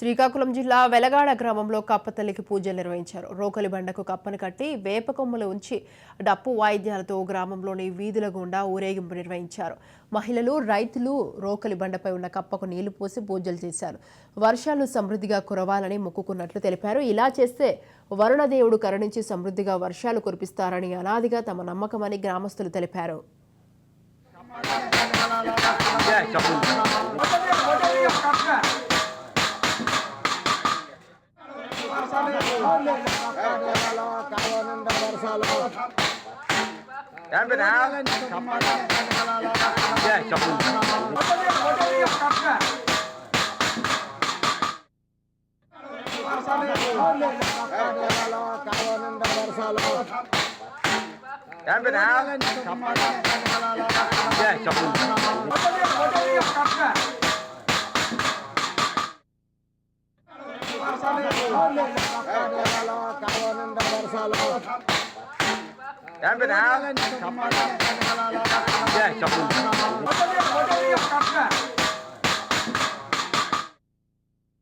శ్రీకాకుళం జిల్లా వెలగాడ గ్రామంలో కప్పతల్లికి పూజలు నిర్వహించారు. రోకలి బండకు కప్పను కట్టి వేప కొమ్మలు ఉంచి డప్పు వాయిద్యాలతో గ్రామంలోని వీధుల గుండా ఊరేగింపు నిర్వహించారు. మహిళలు, రైతులు రోకలి బండపై ఉన్న కప్పకు నీళ్లు పోసి పూజలు చేశారు. వర్షాలు సమృద్ధిగా కురవాలని మొక్కుకున్నట్లు తెలిపారు. ఇలా చేస్తే వరుణదేవుడు కరుణించి సమృద్ధిగా వర్షాలు కురిపిస్తారని అనాదిగా తమ నమ్మకమని గ్రామస్తులు తెలిపారు. Yeah,